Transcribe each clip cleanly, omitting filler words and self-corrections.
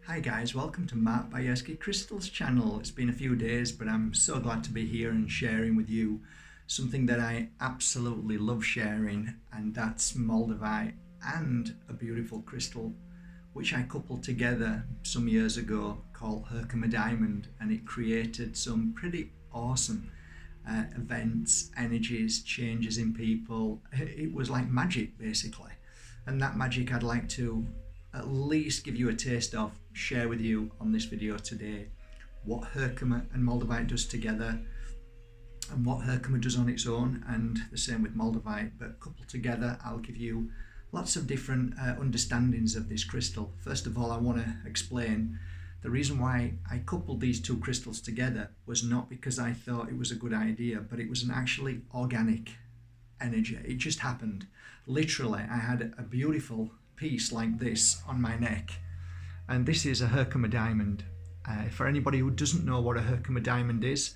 Hi guys, welcome to Bajerski Crystals channel. It's been a few days, but I'm so glad to be here and sharing with you something that I absolutely love sharing, and that's Moldavite and a beautiful crystal which I coupled together some years ago called Herkimer Dimond, and it created some pretty awesome events, energies, changes in people. It was like magic basically, and that magic I'd like to at least give you a taste of, share with you on this video today what Herkimer and Moldavite does together and what Herkimer does on its own, and the same with Moldavite, but coupled together I'll give you lots of different understandings of this crystal. First of all, I want to explain the reason why I coupled these two crystals together was not because I thought it was a good idea, but it was an actually organic energy. It just happened. Literally, I had a beautiful piece like this on my neck, and this is a Herkimer Dimond. For anybody who doesn't know what a Herkimer Dimond is,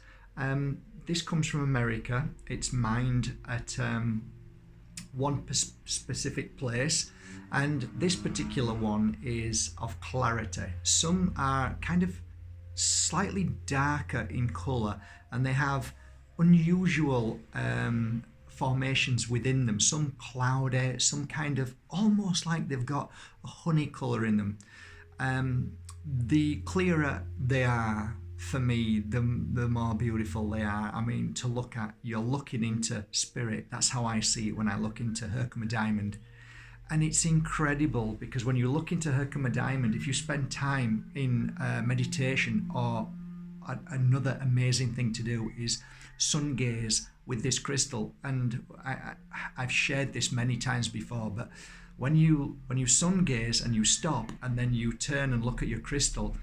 this comes from America. It's mined at one specific place, and this particular one is of clarity. Some are kind of slightly darker in colour, and they have unusual formations within them, some cloudy, some kind of almost like they've got a honey colour in them. The clearer they are, for me, the more beautiful they are. I mean, to look at, you're looking into spirit. That's how I see it when I look into Herkimer Dimond. And it's incredible because when you look into Herkimer Dimond, if you spend time in meditation, or another amazing thing to do is sun gaze with this crystal. And I've shared this many times before, but when you sun gaze and you stop and then you turn and look at your crystal,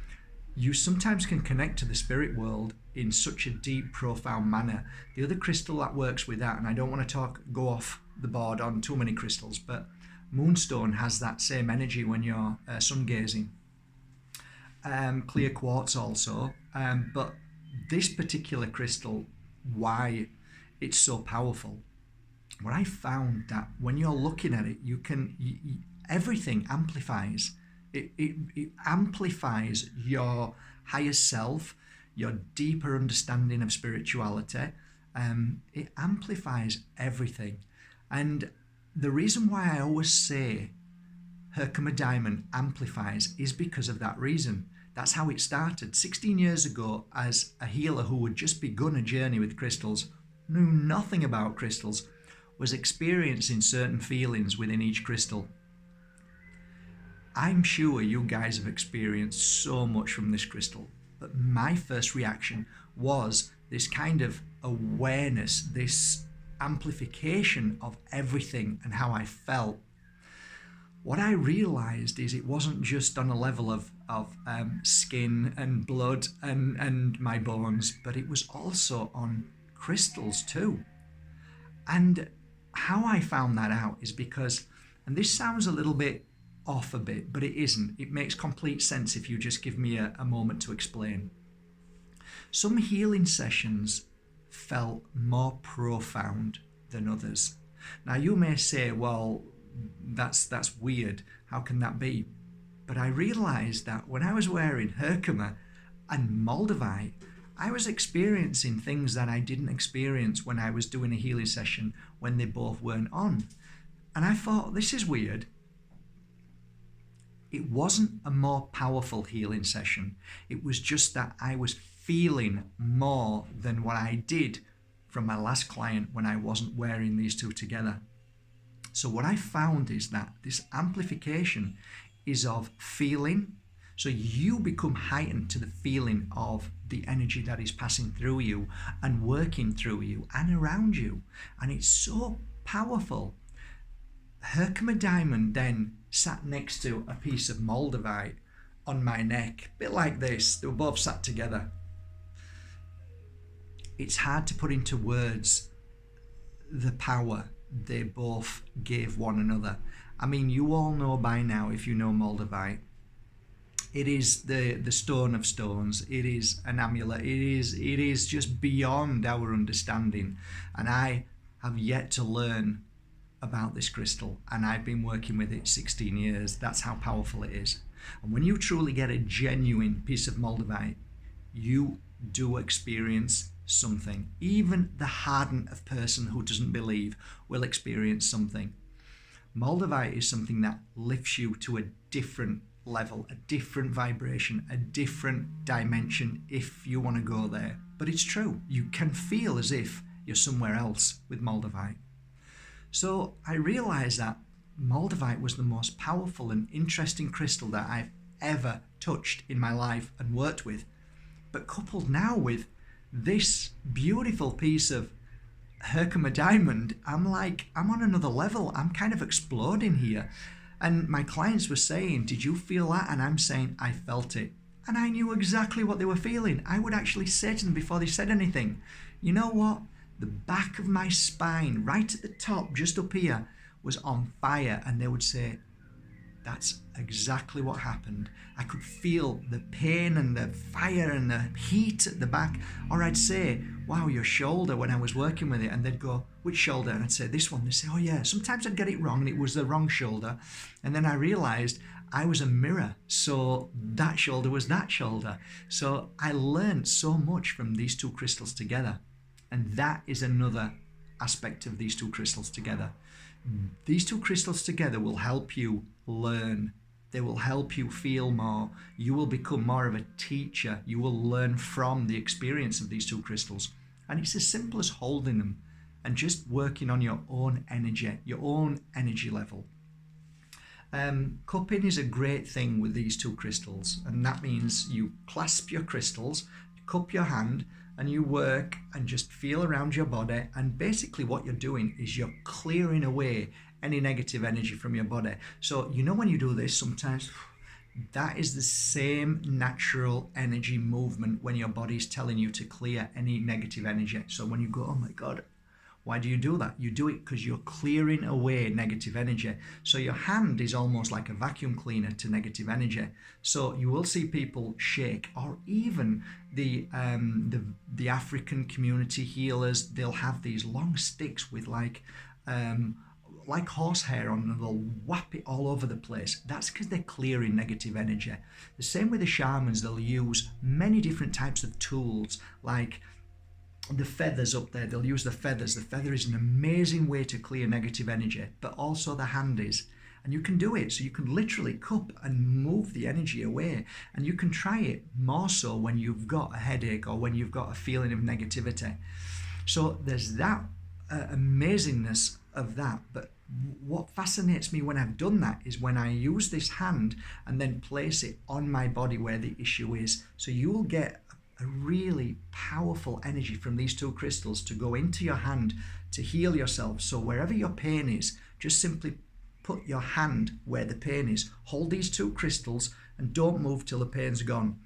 you sometimes can connect to the spirit world in such a deep, profound manner. The other crystal that works with that, and I don't want to go off the board on too many crystals, but Moonstone has that same energy when you're sun gazing. Clear quartz also, but this particular crystal, why it's so powerful, what I found that when you're looking at it, everything amplifies. It amplifies your higher self, your deeper understanding of spirituality. It amplifies everything. And the reason why I always say Herkimer Dimond amplifies is because of that reason. That's how it started. 16 years ago, as a healer who had just begun a journey with crystals, knew nothing about crystals, was experiencing certain feelings within each crystal. I'm sure you guys have experienced so much from this crystal, but my first reaction was this kind of awareness, this amplification of everything and how I felt. What I realized is it wasn't just on a level of skin and blood and my bones, but it was also on crystals too. And how I found that out is because, and this sounds a little bit off a bit, but it isn't. It makes complete sense if you just give me a moment to explain. Some healing sessions felt more profound than others. Now you may say, well, that's weird. How can that be? But I realized that when I was wearing Herkimer and Moldavite, I was experiencing things that I didn't experience when I was doing a healing session when they both weren't on. And I thought, this is weird. It wasn't a more powerful healing session. It was just that I was feeling more than what I did from my last client when I wasn't wearing these two together. So what I found is that this amplification is of feeling. So you become heightened to the feeling of the energy that is passing through you and working through you and around you. And it's so powerful. Herkimer Dimond then sat next to a piece of Moldavite on my neck, a bit like this. They were both sat together. It's hard to put into words the power they both gave one another. I mean, you all know by now, if you know Moldavite, it is the stone of stones. It is an amulet. It is just beyond our understanding. And I have yet to learn about this crystal, and I've been working with it 16 years. That's how powerful it is. And when you truly get a genuine piece of Moldavite, you do experience something. Even the hardened of person who doesn't believe will experience something. Moldavite is something that lifts you to a different level, a different vibration, a different dimension if you want to go there. But it's true. You can feel as if you're somewhere else with Moldavite. So I realized that Moldavite was the most powerful and interesting crystal that I've ever touched in my life and worked with. But coupled now with this beautiful piece of Herkimer Dimond, I'm on another level. I'm kind of exploding here. And my clients were saying, did you feel that? And I'm saying, I felt it. And I knew exactly what they were feeling. I would actually say to them before they said anything, you know what? The back of my spine, right at the top, just up here, was on fire. And they would say, that's exactly what happened. I could feel the pain and the fire and the heat at the back. Or I'd say, wow, your shoulder, when I was working with it. And they'd go, which shoulder? And I'd say, this one. They'd say, oh yeah. Sometimes I'd get it wrong and it was the wrong shoulder. And then I realized I was a mirror. So that shoulder was that shoulder. So I learned so much from these two crystals together. And that is another aspect of these two crystals together. These two crystals together will help you learn. They will help you feel more. You will become more of a teacher. You will learn from the experience of these two crystals. And it's as simple as holding them and just working on your own energy level. Cupping is a great thing with these two crystals. And that means you clasp your crystals, cup your hand, and you work and just feel around your body. And basically what you're doing is you're clearing away any negative energy from your body. So you know when you do this sometimes, that is the same natural energy movement when your body's telling you to clear any negative energy. So when you go, oh my God, why do you do that? You do it because you're clearing away negative energy. So your hand is almost like a vacuum cleaner to negative energy. So you will see people shake, or even the African community healers, they'll have these long sticks with like horsehair on, and they'll whap it all over the place. That's because they're clearing negative energy. The same with the shamans, they'll use many different types of tools, like the feathers up there. They'll use the feathers. The feather is an amazing way to clear negative energy, but also the hand is. And you can do it. So you can literally cup and move the energy away. And you can try it more so when you've got a headache or when you've got a feeling of negativity. So there's that amazingness of that. But what fascinates me when I've done that is when I use this hand and then place it on my body where the issue is. So you will get a really powerful energy from these two crystals to go into your hand to heal yourself. So wherever your pain is, just simply put your hand where the pain is. Hold these two crystals and don't move till the pain's gone.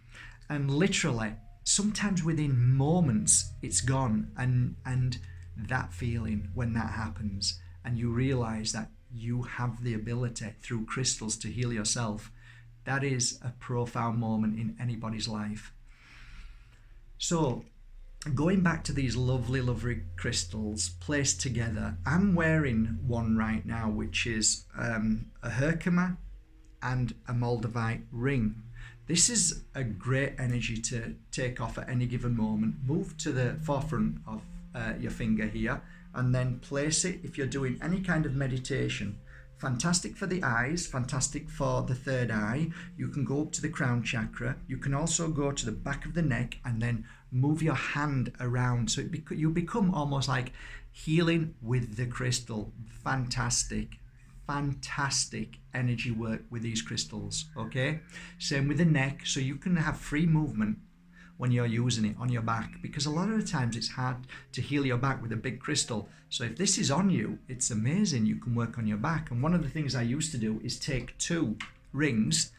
And literally, sometimes within moments, it's gone. And that feeling when that happens, and you realize that you have the ability through crystals to heal yourself, that is a profound moment in anybody's life. So going back to these lovely, lovely crystals placed together, I'm wearing one right now, which is a Herkimer and a Moldavite ring. This is a great energy to take off at any given moment. Move to the forefront of your finger here and then place it if you're doing any kind of meditation. Fantastic for the eyes, fantastic for the third eye. You can go up to the crown chakra. You can also go to the back of the neck and then move your hand around. So you become almost like healing with the crystal. Fantastic, fantastic energy work with these crystals, okay? Same with the neck. So you can have free movement when you're using it on your back, because a lot of the times it's hard to heal your back with a big crystal. So if this is on you, it's amazing. You can work on your back. And one of the things I used to do is take 2 rings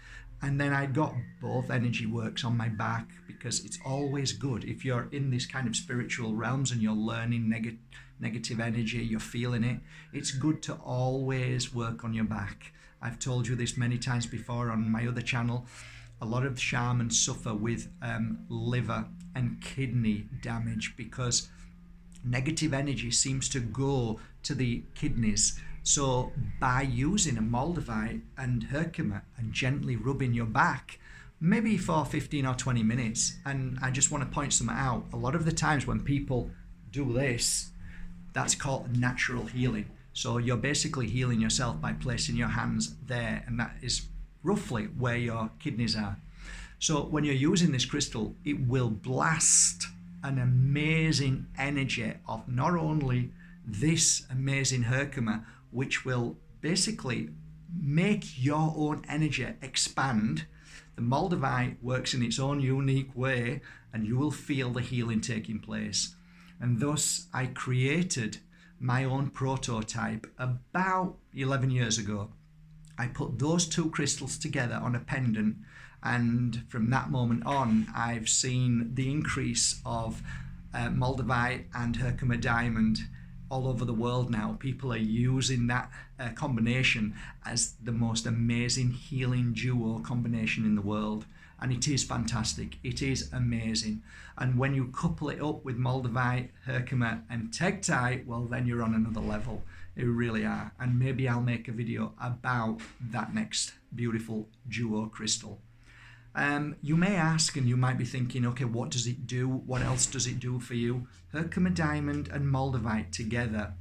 and then I got both energy works on my back, because it's always good if you're in this kind of spiritual realms and you're learning negative energy, you're feeling it. It's good to always work on your back. I've told you this many times before on my other channel. A lot of shamans suffer with liver and kidney damage because negative energy seems to go to the kidneys So by using a Moldavite and Herkimer and gently rubbing your back, maybe for 15 or 20 minutes, and I just want to point something out. A lot of the times when people do this, that's called natural healing. So you're basically healing yourself by placing your hands there, and that is roughly where your kidneys are. So when you're using this crystal, it will blast an amazing energy of not only this amazing Herkimer, which will basically make your own energy expand. The Moldavite works in its own unique way, and you will feel the healing taking place. And thus I created my own prototype about 11 years ago. I put those two crystals together on a pendant, and from that moment on, I've seen the increase of Moldavite and Herkimer Diamond all over the world now. People are using that combination as the most amazing healing duo combination in the world. And it is fantastic. It is amazing. And when you couple it up with Moldavite, Herkimer and Tektite, well, then you're on another level. You really are. And maybe I'll make a video about that next beautiful duo crystal. You may ask, and you might be thinking, okay, what does it do? What else does it do for you? Herkimer Diamond and Moldavite together.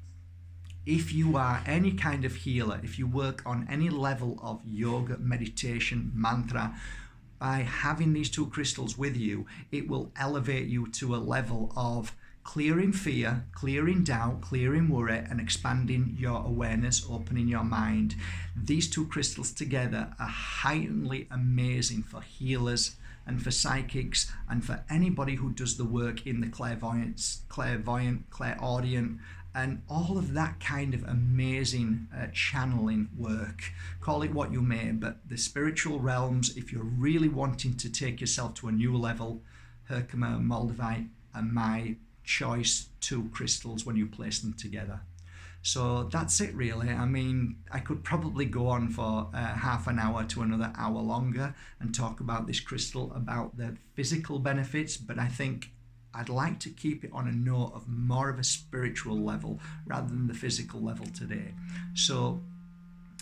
If you are any kind of healer, if you work on any level of yoga, meditation, mantra, by having these two crystals with you, it will elevate you to a level of clearing fear, clearing doubt, clearing worry, and expanding your awareness, opening your mind. These two crystals together are heightenedly amazing for healers and for psychics and for anybody who does the work in the clairvoyant, clairaudient, and all of that kind of amazing channeling work. Call it what you may, but the spiritual realms, if you're really wanting to take yourself to a new level, Herkimer and Moldavite are my choice two crystals when you place them together. So that's it really. I mean, I could probably go on for half an hour to another hour longer and talk about this crystal, about the physical benefits, but I think I'd like to keep it on a note of more of a spiritual level rather than the physical level today. So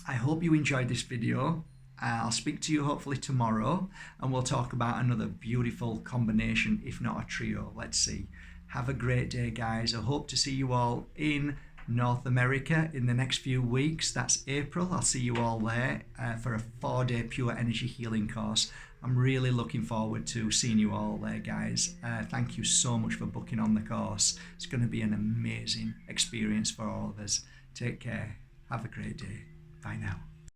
I hope you enjoyed this video. I'll speak to you hopefully tomorrow, and we'll talk about another beautiful combination, if not a trio. Let's see. Have a great day, guys. I hope to see you all in North America in the next few weeks. That's April. I'll see you all there for a 4-day pure energy healing course. I'm really looking forward to seeing you all there, guys. Thank you so much for booking on the course. It's going to be an amazing experience for all of us. Take care. Have a great day. Bye now.